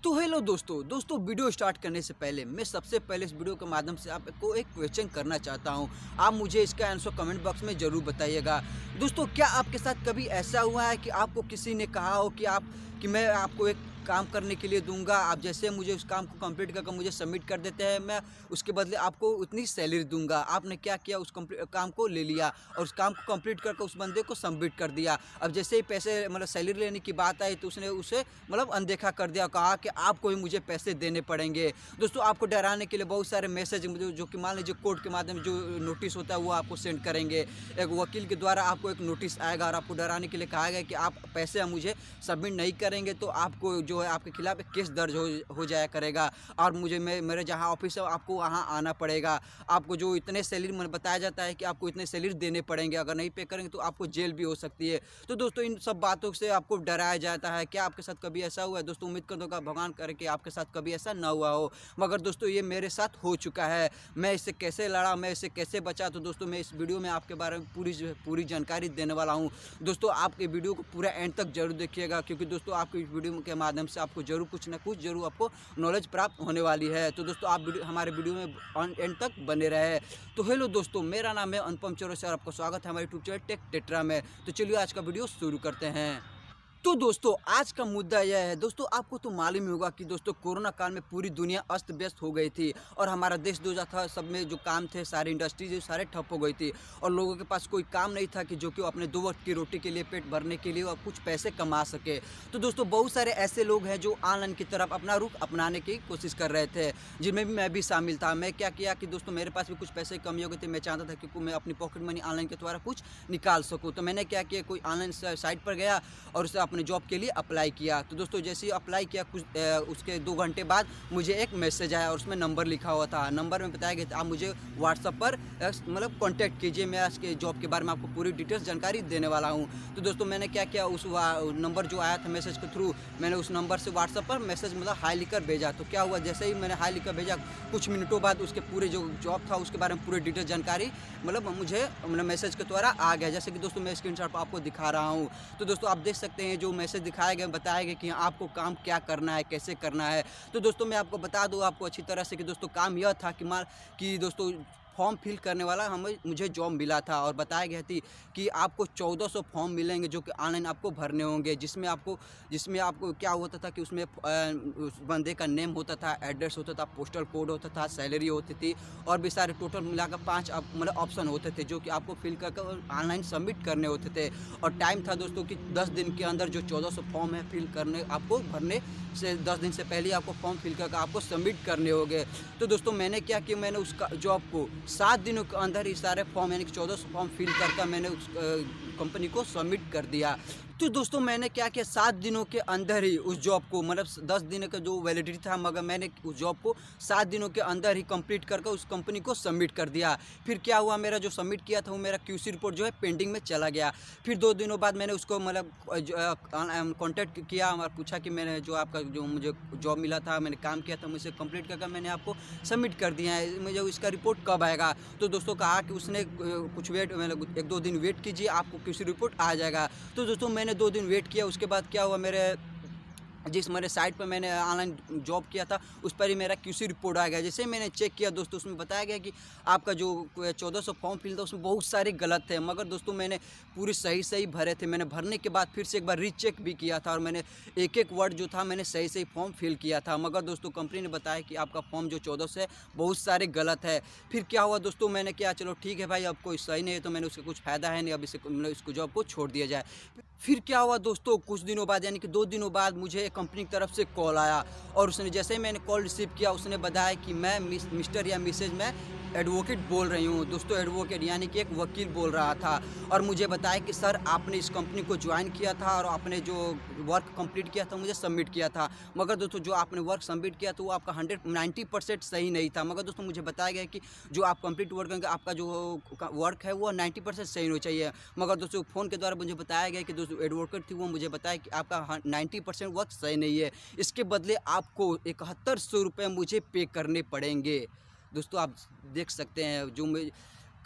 तो हेलो दोस्तों video start करने से पहले मैं सबसे पहले इस वीडियो के माध्यम से आपको एक क्वेश्चन करना चाहता हूं। आप मुझे इसका आंसर कमेंट बॉक्स में ज़रूर बताइएगा। दोस्तों, क्या आपके साथ कभी ऐसा हुआ है कि आपको किसी ने कहा हो कि मैं आपको एक काम करने के लिए दूंगा, आप जैसे मुझे उस काम को कंप्लीट करके मुझे सबमिट कर देते हैं, मैं उसके बदले आपको उतनी सैलरी दूंगा। आपने क्या किया, उस काम को ले लिया और उस काम को कंप्लीट करके उस बंदे को सबमिट कर दिया। अब जैसे ही पैसे सैलरी लेने की बात आई तो उसने उसे अनदेखा कर दिया, कहा कि आपको ही मुझे पैसे देने पड़ेंगे। दोस्तों, आपको डराने के लिए बहुत सारे मैसेज जो कि मान लीजिए कोर्ट के माध्यम से जो नोटिस होता है वो आपको सेंड करेंगे। एक वकील के द्वारा आपको एक नोटिस आएगा और आपको डराने के लिए कहा गया कि आप पैसे मुझे सबमिट नहीं करेंगे तो आपको जो है आपके खिलाफ एक केस दर्ज हो जाया करेगा और मेरे जहाँ ऑफिस है आपको वहाँ आना पड़ेगा। आपको जो इतने सैलरी बताया जाता है कि आपको इतने सैलरी देने पड़ेंगे, अगर नहीं पे करेंगे तो आपको जेल भी हो सकती है। तो दोस्तों, इन सब बातों से आपको डराया जाता है। क्या आपके साथ कभी ऐसा हुआ है? दोस्तों, उम्मीद करता भगवान करे कि आपके साथ कभी ऐसा ना हुआ हो, मगर दोस्तों ये मेरे साथ हो चुका है। मैं इससे कैसे लड़ा, मैं इससे कैसे बचा, तो दोस्तों मैं इस वीडियो में आपके बारे में पूरी जानकारी देने वाला हूँ। दोस्तों, आप ये वीडियो को पूरा एंड तक जरूर देखिएगा, क्योंकि दोस्तों आपको इस वीडियो के माध्यम से आपको जरूर कुछ ना कुछ जरूर आपको नॉलेज प्राप्त होने वाली है। तो दोस्तों, आप हमारे वीडियो में एंड तक बने रहे। तो हेलो दोस्तों, मेरा नाम है अनुपम चौरसिया और आपका स्वागत है हमारे यूट्यूब चैनल टेक टेट्रा में। तो चलिए आज का वीडियो शुरू करते हैं। तो दोस्तों, आज का मुद्दा यह है। दोस्तों, आपको तो मालूम ही होगा कि दोस्तों कोरोना काल में पूरी दुनिया अस्त व्यस्त हो गई थी और हमारा देश जो था सब में जो काम थे, सारी इंडस्ट्रीज सारे ठप हो गई थी और लोगों के पास कोई काम नहीं था कि जो कि अपने 2 वक्त की रोटी के लिए, पेट भरने के लिए और कुछ पैसे कमा सके। तो दोस्तों, बहुत सारे ऐसे लोग हैं जो ऑनलाइन की तरफ अपना रुख अपनाने की कोशिश कर रहे थे, जिनमें भी मैं भी शामिल था। मैं क्या किया कि दोस्तों मेरे पास भी कुछ पैसे की कमी हो गई थी। मैं चाहता था कि मैं अपनी पॉकेट मनी ऑनलाइन के द्वारा कुछ निकाल सकूँ। तो मैंने क्या किया, कोई ऑनलाइन साइट पर गया और उसे अपने जॉब के लिए अप्लाई किया। तो दोस्तों जैसे ही अप्लाई किया उसके 2 घंटे बाद मुझे एक मैसेज आया और उसमें नंबर लिखा हुआ था। नंबर में बताया गया था आप मुझे व्हाट्सएप पर कांटेक्ट कीजिए, मैं इसके जॉब के बारे में आपको पूरी डिटेल्स जानकारी देने वाला हूं। तो दोस्तों मैंने क्या किया, उस नंबर जो आया था मैसेज के थ्रू, मैंने उस नंबर से व्हाट्सएप पर मैसेज हाई लिखकर भेजा। तो क्या हुआ, जैसे ही मैंने हाई लिखकर भेजा कुछ मिनटों बाद उसके पूरे जो जॉब था उसके बारे में पूरी डिटेल्स जानकारी मुझे मैसेज के द्वारा आ गया। जैसे कि दोस्तों मैं स्क्रीनशॉट आपको दिखा रहा हूँ। तो दोस्तों आप देख सकते हैं जो मैसेज दिखाया गया, बताया गया कि आपको काम क्या करना है, कैसे करना है। तो दोस्तों मैं आपको बता दूं आपको अच्छी तरह से कि दोस्तों काम यह था कि दोस्तों फॉर्म फिल करने वाला मुझे जॉब मिला था और बताया गया थी कि आपको 1400 फॉर्म मिलेंगे जो कि ऑनलाइन आपको भरने होंगे, जिसमें आपको क्या होता था कि उसमें उस बंदे का नेम होता था, एड्रेस होता था, पोस्टल कोड होता था, सैलरी होती थी और भी सारे टोटल मिलाकर 5 ऑप्शन होते थे जो कि आपको फिल करके ऑनलाइन सबमिट करने होते थे। और टाइम था दोस्तों कि 10 दिन के अंदर जो 1400 फॉर्म है फिल करने, आपको भरने से 10 दिन से पहले आपको फॉर्म फिल करके आपको सबमिट करने होंगे। तो दोस्तों मैंने क्या किया, मैंने उसका जॉब को 7 दिनों के अंदर ही सारे फॉर्म यानी कि 1400 फॉर्म फिल करके मैंने उस कंपनी को सबमिट कर दिया। तो दोस्तों मैंने क्या किया, 7 दिनों के अंदर ही उस जॉब को 10 दिन का जो वैलिडिटी था, मगर मैंने उस जॉब को 7 दिनों के अंदर ही कंप्लीट करके उस कंपनी को सबमिट कर दिया। फिर क्या हुआ, मेरा जो सबमिट किया था वो मेरा क्यूसी रिपोर्ट जो है पेंडिंग में चला गया। फिर 2 दिनों बाद मैंने उसको कॉन्टैक्ट किया और पूछा कि मैंने जो आपका जो मुझे जॉब मिला था, मैंने काम किया था, मुझे कंप्लीट करके मैंने आपको सबमिट कर दिया है, मुझे इसका रिपोर्ट कब आएगा। तो दोस्तों कहा कि उसने कुछ वेट 1-2 दिन वेट कीजिए, आपको क्यूसी रिपोर्ट आ जाएगा। तो दोस्तों मैंने 2 दिन वेट किया। उसके बाद क्या हुआ, जिस मेरे साइट पर मैंने ऑनलाइन जॉब किया था उस पर ही मेरा क्यूसी रिपोर्ट आ गया। जैसे मैंने चेक किया दोस्तों, उसमें बताया गया कि आपका जो 1400 फॉर्म फिल था उसमें बहुत सारे गलत थे, मगर दोस्तों मैंने पूरी सही भरे थे। मैंने भरने के बाद फिर से एक बार रीचेक भी किया था और मैंने एक वर्ड जो था मैंने सही फॉर्म फिल किया था, मगर दोस्तों कंपनी ने बताया कि आपका फॉर्म जो 1400 है बहुत सारे गलत है। फिर क्या हुआ दोस्तों, मैंने क्या, चलो ठीक है भाई, अब कोई सही नहीं है तो मैंने उसका कुछ फ़ायदा है नहीं, अब इसको जॉब को छोड़ दिया जाए। फिर क्या हुआ दोस्तों, कुछ दिनों बाद यानी कि 2 दिनों बाद मुझे कंपनी की तरफ से कॉल आया और उसने जैसे ही मैंने कॉल रिसीव किया उसने बताया कि मैं मिस्टर या मिसेज मैं एडवोकेट बोल रही हूँ। दोस्तों एडवोकेट यानी कि एक वकील बोल रहा था और मुझे बताया कि सर आपने इस कंपनी को ज्वाइन किया था और आपने जो वर्क कंप्लीट किया था मुझे सबमिट किया था, मगर दोस्तों जो आपने वर्क सबमिट किया था वो आपका 90% सही नहीं था। मगर दोस्तों मुझे बताया गया कि जो आप कंप्लीट वर्क करेंगे आपका जो वर्क है वो 90% सही होना चाहिए। मगर दोस्तों फ़ोन के द्वारा मुझे बताया गया कि दोस्तों एडवोकेट थी वो मुझे बताया कि आपका 90% वर्क सही नहीं है, इसके बदले आपको 7100 रुपये मुझे पे करने पड़ेंगे। दोस्तों आप देख सकते हैं जो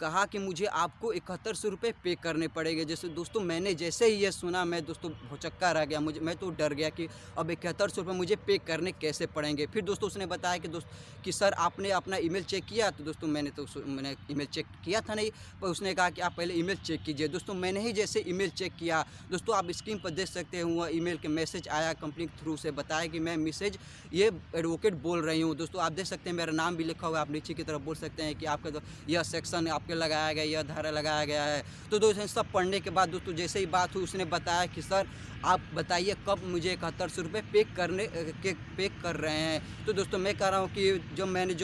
कहा कि मुझे आपको 7100 रुपये पे करने पड़ेंगे। जैसे दोस्तों मैंने जैसे ही ये सुना मैं दोस्तों भौचक्का रह गया, मैं तो डर गया कि अब 7100 रुपये मुझे पे करने कैसे पड़ेंगे। फिर दोस्तों उसने बताया कि सर आपने अपना ईमेल चेक किया? तो दोस्तों मैंने ईमेल चेक किया था नहीं, पर उसने कहा कि आप पहले ईमेल चेक कीजिए। दोस्तों मैंने ही जैसे ईमेल चेक किया, दोस्तों आप स्क्रीन पर देख सकते हैं वह ईमेल के मैसेज आया कंपनी के थ्रू से, बताया कि मैं मैसेज ये एडवोकेट बोल रही हूँ। दोस्तों आप देख सकते हैं मेरा नाम भी लिखा हुआ है, आप नीचे की तरफ बोल सकते हैं कि आपका यह सेक्शन आपके लगाया गया, यह धारा लगाया गया है। तो दोस्तों सब पढ़ने के बाद दोस्तों जैसे ही बात हुई उसने बताया कि सर आप बताइए कब मुझे 7100 रुपये पे कर रहे हैं। तो दोस्तों मैं कह रहा हूँ कि जो मैंने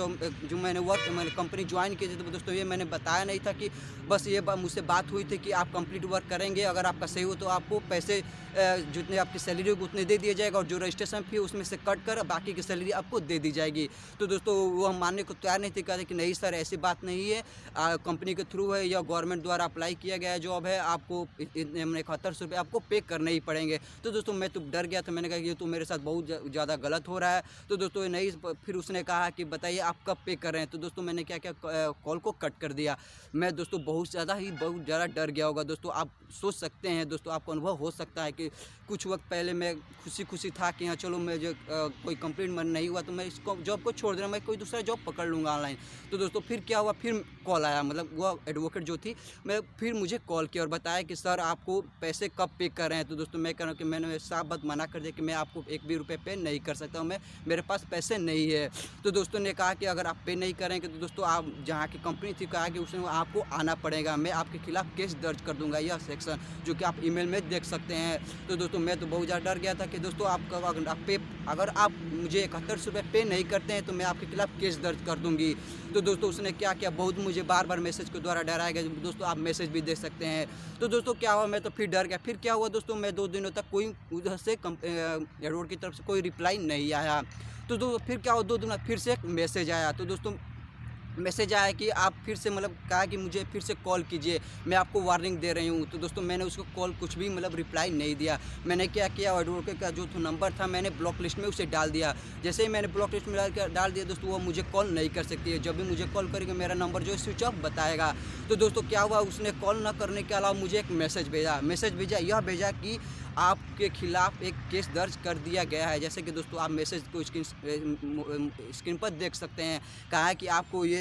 कंपनी ज्वाइन की थी, तो दोस्तों ये मैंने बताया नहीं था कि बस ये मुझसे बात हुई थी कि आप कंप्लीट वर्क करेंगे, अगर आपका सही हो तो आपको पैसे जितने आपकी सैलरी होगी उतने दे दिया जाएगा, और जो रजिस्ट्रेशन फी उसमें से कट कर बाकी की सैलरी आपको दे दी जाएगी। तो दोस्तों वो हम मानने को तैयार नहीं थे, कहते कि नहीं सर ऐसी बात नहीं है, कंपनी के थ्रू है या गवर्नमेंट द्वारा अप्लाई किया गया जॉब है, आपको इतने 7100 रुपये आपको पे करने ही पड़ेंगे। तो दोस्तों मैं तो डर गया था, मैंने कहा कि ये तो मेरे साथ बहुत ज़्यादा गलत हो रहा है। तो दोस्तों नहीं, फिर उसने कहा कि बताइए आप कब पे कर रहे हैं। तो दोस्तों मैंने क्या कॉल को कट कर दिया। मैं दोस्तों बहुत ज़्यादा डर गया होगा। दोस्तों आप सोच सकते हैं, दोस्तों आपको अनुभव हो सकता है कि कुछ वक्त पहले मैं खुशी था कि हाँ चलो मुझे कोई कंप्लीट मन नहीं हुआ तो मैं इसको जॉब को छोड़ देना, मैं कोई दूसरा जॉब पकड़ लूँगा ऑनलाइन। तो दोस्तों फिर क्या हुआ, फिर कॉल आया, मतलब वो एडवोकेट जो थी फिर मुझे कॉल किया और बताया कि सर आपको पैसे कब पे कर रहे हैं। तो दोस्तों मैं कह रहा हूँ कि मैंने साफ बात मना कर दिया कि मैं आपको एक भी रुपये पे नहीं कर सकता हूँ, मेरे पास पैसे नहीं है। तो दोस्तों ने कहा कि अगर आप पे नहीं करेंगे तो दोस्तों आप जहाँ की कंपनी थी कहा कि उसने आपको आना पड़ेगा, मैं आपके खिलाफ केस दर्ज कर दूंगा, यह सेक्शन जो कि आप ईमेल में देख सकते हैं। तो दोस्तों मैं तो बहुत ज़्यादा डर गया था कि दोस्तों अगर आप मुझे 7100 रुपये पे नहीं करते हैं तो मैं आपके खिलाफ केस दर्ज कर दूंगी। तो दोस्तों उसने क्या किया, बहुत मुझे बार मैसेज के द्वारा डराया गया। दोस्तों आप मैसेज भी देख सकते हैं। तो दोस्तों क्या हुआ, मैं तो फिर डर गया। फिर क्या हुआ दोस्तों, मैं 2 दिनों तक कोई उधर से एडवोकेट की तरफ से कोई रिप्लाई नहीं आया। तो दोस्तों फिर क्या हुआ, 2 दिन बाद फिर से एक मैसेज आया। तो दोस्तों मैसेज आया कि आप फिर से कहा कि मुझे फिर से कॉल कीजिए, मैं आपको वार्निंग दे रही हूँ। तो दोस्तों मैंने उसको कॉल कुछ भी रिप्लाई नहीं दिया। मैंने क्या किया, एडवोकेट का जो नंबर था मैंने ब्लॉक लिस्ट में उसे डाल दिया। जैसे ही मैंने ब्लॉक लिस्ट में डाल दिया दोस्तों, वो मुझे कॉल नहीं कर सकती है। जब भी मुझे कॉल करेंगे मेरा नंबर जो है स्विच ऑफ बताएगा। तो दोस्तों क्या हुआ, उसने कॉल न करने के अलावा मुझे एक मैसेज भेजा, यह भेजा कि आपके खिलाफ एक केस दर्ज कर दिया गया है। जैसे कि दोस्तों आप मैसेज को स्क्रीन पर देख सकते हैं। कहा है कि आपको ये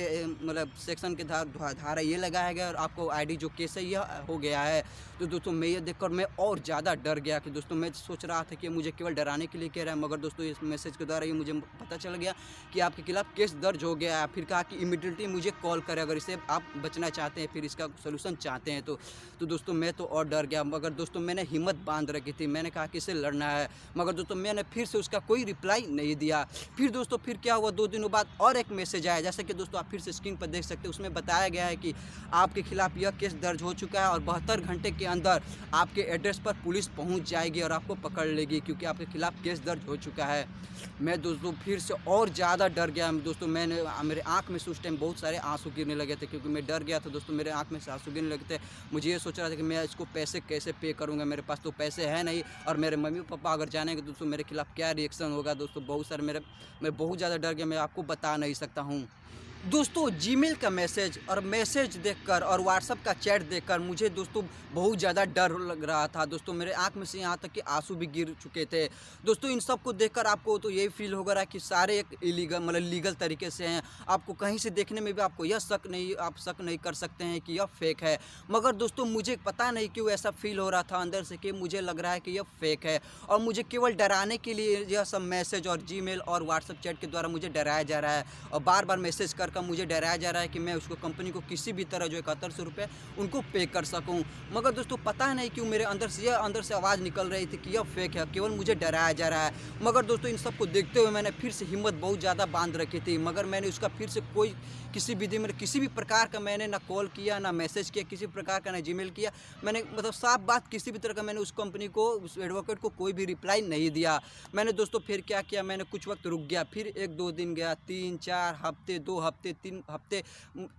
सेक्शन के धारा ये लगाया गया और आपको आईडी जो केस है यह हो गया है। तो दोस्तों मैं ये देखकर मैं और ज़्यादा डर गया कि दोस्तों मैं सोच रहा था कि मुझे केवल डराने के लिए कह रहा है, मगर दोस्तों इस मैसेज के द्वारा ये मुझे पता चल गया कि आपके खिलाफ केस दर्ज हो गया है। फिर कहा कि इमीडिएटली मुझे कॉल करें अगर इसे आप बचना चाहते हैं, फिर इसका सोल्यूशन चाहते हैं। तो दोस्तों मैं तो और डर गया, मगर दोस्तों मैंने हिम्मत बांध रखी थी। मैंने कहा कि इसे लड़ना है, मगर दोस्तों मैंने फिर से उसका कोई रिप्लाई नहीं दिया। फिर दोस्तों फिर क्या हुआ, 2 दिनों बाद और एक मैसेज आया, जैसे कि दोस्तों आप फिर से स्क्रीन पर देख सकते हैं। उसमें बताया गया है कि आपके खिलाफ यह केस दर्ज हो चुका है और 72 घंटे के अंदर आपके एड्रेस पर पुलिस पहुंच जाएगी और आपको पकड़ लेगी, क्योंकि आपके खिलाफ केस दर्ज हो चुका है। मैं दोस्तों फिर से और ज़्यादा डर गया दोस्तों। मेरे आँख में से उस टाइम बहुत सारे आंसू गिरने लगे थे, क्योंकि मैं डर गया था दोस्तों। मेरे आँख में से आंसू गिरने लगे थे। मुझे ये सोच रहा था कि मैं इसको पैसे कैसे पे करूँगा, मेरे पास तो पैसे है नहीं, और मेरे मम्मी पापा अगर जानेंगे दोस्तों मेरे खिलाफ क्या रिएक्शन होगा। दोस्तों मैं बहुत ज़्यादा डर गया, मैं आपको बता नहीं सकता हूँ। दोस्तों जीमेल का मैसेज देखकर और व्हाट्सएप का चैट देखकर मुझे दोस्तों बहुत ज़्यादा डर लग रहा था। दोस्तों मेरे आंख में से यहाँ तक कि आंसू भी गिर चुके थे। दोस्तों इन सब को देखकर आपको तो यही फील हो रहा है कि सारे एक इलीगल लीगल तरीके से हैं। आपको कहीं से देखने में भी आपको यह शक नहीं कर सकते हैं कि यह फेक है। मगर दोस्तों मुझे पता नहीं क्यों ऐसा फील हो रहा था अंदर से कि मुझे लग रहा है कि यह फेक है, और मुझे केवल डराने के लिए यह सब मैसेज और जीमेल और व्हाट्सएप चैट के द्वारा मुझे डराया जा रहा है, और बार मैसेज कर मुझे डराया जा रहा है कि मैं उसको कंपनी को किसी भी तरह जो 7100 रुपये उनको पे कर सकूं। मगर दोस्तों पता नहीं क्यों मेरे अंदर से आवाज़ निकल रही थी कि यह फेक है, केवल मुझे डराया जा रहा है। मगर दोस्तों इन सबको देखते हुए मैंने फिर से हिम्मत बहुत ज़्यादा बांध रखी थी, मगर मैंने उसका फिर से किसी भी प्रकार का मैंने ना कॉल किया, ना मैसेज किया, किसी प्रकार का ना जीमेल किया। मैंने साफ बात किसी भी तरह का मैंने उस कंपनी को, उस एडवोकेट को कोई भी रिप्लाई नहीं दिया। मैंने दोस्तों फिर क्या किया, मैंने कुछ वक्त रुक गया, फिर 1-2 दिन गया, 3-4 हफ्ते, 2 हफ्ते 3 हफ्ते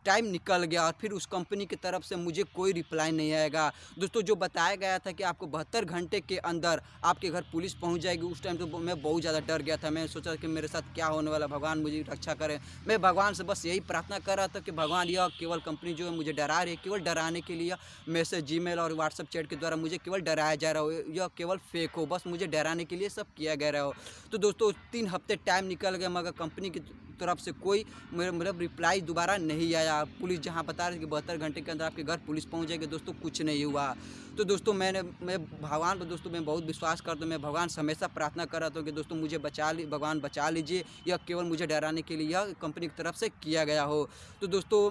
टाइम निकल गया और फिर उस कंपनी की तरफ से मुझे कोई रिप्लाई नहीं आएगा। दोस्तों जो बताया गया था कि आपको 72 घंटे के अंदर आपके घर पुलिस पहुंच जाएगी, उस टाइम तो मैं बहुत ज़्यादा डर गया था। मैं सोचा कि मेरे साथ क्या होने वाला, भगवान मुझे रक्षा करे। मैं भगवान से बस यही प्रार्थना कर रहा था कि भगवान यह केवल कंपनी जो है मुझे डरा रही है, केवल डराने के लिए मैसेज, जीमेल और व्हाट्सएप चैट के द्वारा मुझे केवल डराया जा रहा हो, यह केवल फेक हो, बस मुझे डराने के लिए सब किया गया रहा हो। तो दोस्तों 3 हफ्ते टाइम निकल गया मगर कंपनी की तरफ से कोई मतलब रिप्लाई दोबारा नहीं आया। पुलिस जहां बता रही थी कि 72 घंटे के अंदर आपके घर पुलिस पहुंच जाएगी, दोस्तों कुछ नहीं हुआ। तो दोस्तों मैं भगवान पर दोस्तों मैं बहुत विश्वास करता हूँ। मैं भगवान से हमेशा प्रार्थना कर रहा था कि दोस्तों मुझे भगवान बचा लीजिए, यह केवल मुझे डराने के लिए यह कंपनी की तरफ से किया गया हो। तो दोस्तों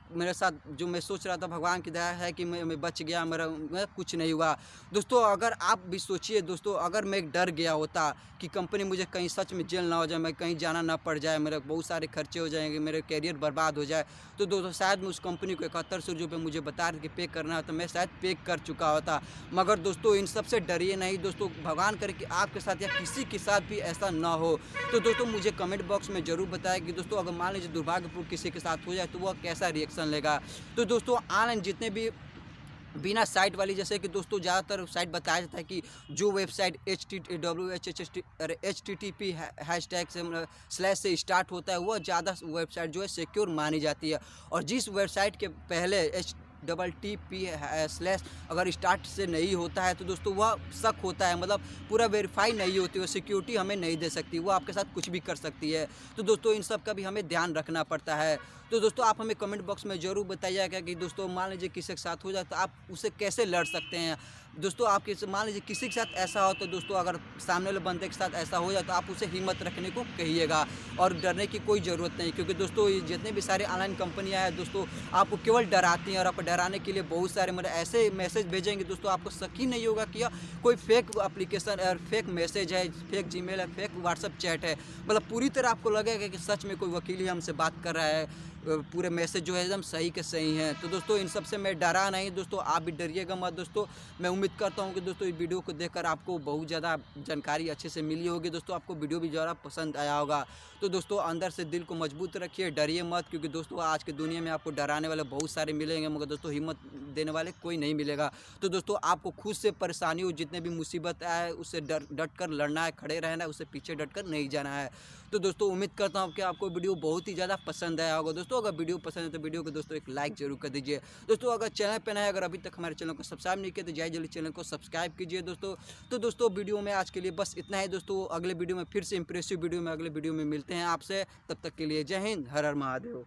मेरे साथ जो मैं सोच रहा था, भगवान की दया है कि मैं बच गया, मैं कुछ नहीं हुआ। दोस्तों अगर आप भी सोचिए दोस्तों, अगर मैं डर गया होता कि कंपनी मुझे कहीं सच में जेल ना हो जाए, मैं कहीं जाना ना पड़ जाए, मेरे बहुत सारे खर्चे हो जाएंगे, मेरे कैरियर बर्बाद हो जाए, तो दोस्तों शायद मैं उस कंपनी को 7100 रुपये मुझे बता रहे कि पे करना है, तो मैं शायद पे कर चुका होता। मगर दोस्तों इन सब से डरिए नहीं दोस्तों, भगवान करे कि आपके साथ या किसी के साथ भी ऐसा ना हो। तो दोस्तों मुझे कमेंट बॉक्स में ज़रूर बताएं कि दोस्तों अगर मान लीजिए दुर्भाग्यपूर्ण किसी के साथ हो जाए तो वह कैसा रिएक्शन लेगा। तो दोस्तों ऑनलाइन जितने भी बिना साइट वाली, जैसे कि दोस्तों ज़्यादातर साइट बताया जाता है कि जो वेबसाइट HTTP हैशटैग से स्टार्ट होता है वह ज़्यादा वेबसाइट जो है सिक्योर मानी जाती है। और जिस वेबसाइट के पहले HTTP/ अगर स्टार्ट से नहीं होता है तो दोस्तों वह शक होता है, मतलब पूरा वेरीफाई नहीं होती, वो सिक्योरिटी हमें नहीं दे सकती, वो आपके साथ कुछ भी कर सकती है। तो दोस्तों इन सब का भी हमें ध्यान रखना पड़ता है। तो दोस्तों आप हमें कमेंट बॉक्स में ज़रूर बताइएगा कि दोस्तों मान लीजिए किसी के साथ हो जाए तो आप उसे कैसे लड़ सकते हैं। दोस्तों आपके मान लीजिए किसी के साथ ऐसा हो तो दोस्तों अगर सामने वाले बंदे के साथ ऐसा हो जाए तो आप उसे हिम्मत रखने को कहिएगा और डरने की कोई ज़रूरत नहीं, क्योंकि दोस्तों ये जितने भी सारे ऑनलाइन कंपनियां हैं दोस्तों आपको केवल डराती हैं और आप डराने के लिए बहुत सारे मतलब ऐसे मैसेज भेजेंगे दोस्तों, आपको शक ही नहीं होगा कि यह कोई फेक एप्लीकेशन और फेक मैसेज है, फेक जीमेल है, फेक व्हाट्सएप चैट है। मतलब पूरी तरह आपको लगेगा कि सच में कोई वकील ही हमसे बात कर रहा है, पूरे मैसेज जो है एकदम सही के सही हैं। तो दोस्तों इन सब से मैं डरा नहीं दोस्तों, आप भी डरिएगा मत दोस्तों। मैं उम्मीद करता हूँ कि दोस्तों इस वीडियो को देखकर आपको बहुत ज़्यादा जानकारी अच्छे से मिली होगी दोस्तों, आपको वीडियो भी ज़्यादा पसंद आया होगा। तो दोस्तों अंदर से दिल को मजबूत रखिए, डरिए मत, क्योंकि दोस्तों आज की दुनिया में आपको डराने वाले बहुत सारे मिलेंगे मगर दोस्तों हिम्मत देने वाले कोई नहीं मिलेगा। तो दोस्तों आपको खुद से परेशानी हो, जितने भी मुसीबत आए उससे डट कर लड़ना है, खड़े रहना है, उससे पीछे डट कर नहीं जाना है। तो दोस्तों उम्मीद करता हूँ कि आपको वीडियो बहुत ही ज़्यादा पसंद आया होगा। दोस्तों अगर वीडियो पसंद है तो वीडियो को दोस्तों एक लाइक जरूर कर दीजिए। दोस्तों अगर चैनल पर नए हैं, अगर अभी तक हमारे चैनल को सब्सक्राइब नहीं किया तो जाइए जल्दी चैनल को सब्सक्राइब कीजिए दोस्तों। तो दोस्तों वीडियो में आज के लिए बस इतना ही दोस्तों, अगले वीडियो में फिर से इंप्रेसिव वीडियो में अगले वीडियो में मिलते हैं आपसे। तब तक के लिए जय हिंद, हर हर महादेव।